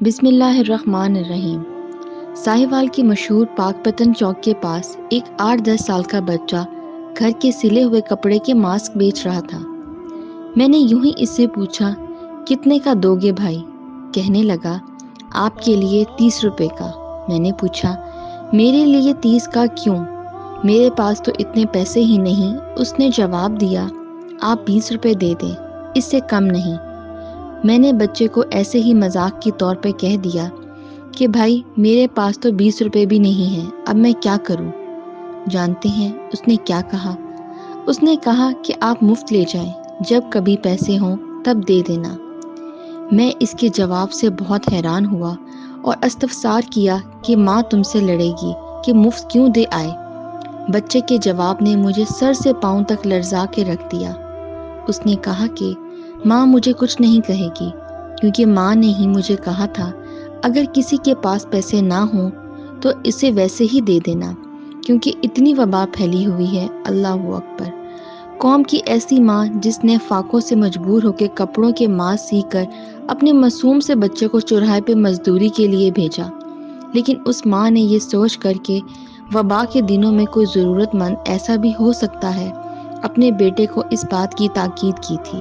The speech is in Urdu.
بسم اللہ الرحمن الرحیم۔ ساہیوال کی مشہور پاک پتن چوک کے پاس ایک 8-10 سال کا بچہ گھر کے سلے ہوئے کپڑے کے ماسک بیچ رہا تھا۔ میں نے یوں ہی اس سے پوچھا، کتنے کا دو گے بھائی؟ کہنے لگا، آپ کے لیے 30 روپے کا۔ میں نے پوچھا، میرے لیے 30 کا کیوں؟ میرے پاس تو اتنے پیسے ہی نہیں۔ اس نے جواب دیا، آپ 20 روپے دے دیں، اس سے کم نہیں۔ میں نے بچے کو ایسے ہی مذاق کی طور پہ کہہ دیا کہ بھائی میرے پاس تو 20 روپے بھی نہیں ہیں، اب میں کیا کروں؟ جانتے ہیں اس نے کیا کہا؟ اس نے کہا کہ آپ مفت لے جائیں، جب کبھی پیسے ہوں تب دے دینا۔ میں اس کے جواب سے بہت حیران ہوا اور استفسار کیا کہ ماں تم سے لڑے گی کہ مفت کیوں دے آئے؟ بچے کے جواب نے مجھے سر سے پاؤں تک لرزا کے رکھ دیا۔ اس نے کہا کہ ماں مجھے کچھ نہیں کہے گی، کیونکہ ماں نے ہی مجھے کہا تھا اگر کسی کے پاس پیسے نہ ہوں تو اسے ویسے ہی دے دینا، کیونکہ اتنی وبا پھیلی ہوئی ہے۔ اللہ اکبر۔ قوم کی ایسی ماں جس نے فاقوں سے مجبور ہو کے کپڑوں کے ماس سی کر اپنے معصوم سے بچے کو چوراہے پہ مزدوری کے لیے بھیجا، لیکن اس ماں نے یہ سوچ کر کہ وبا کے دنوں میں کوئی ضرورت مند ایسا بھی ہو سکتا ہے، اپنے بیٹے کو اس بات کی تاکید کی تھی۔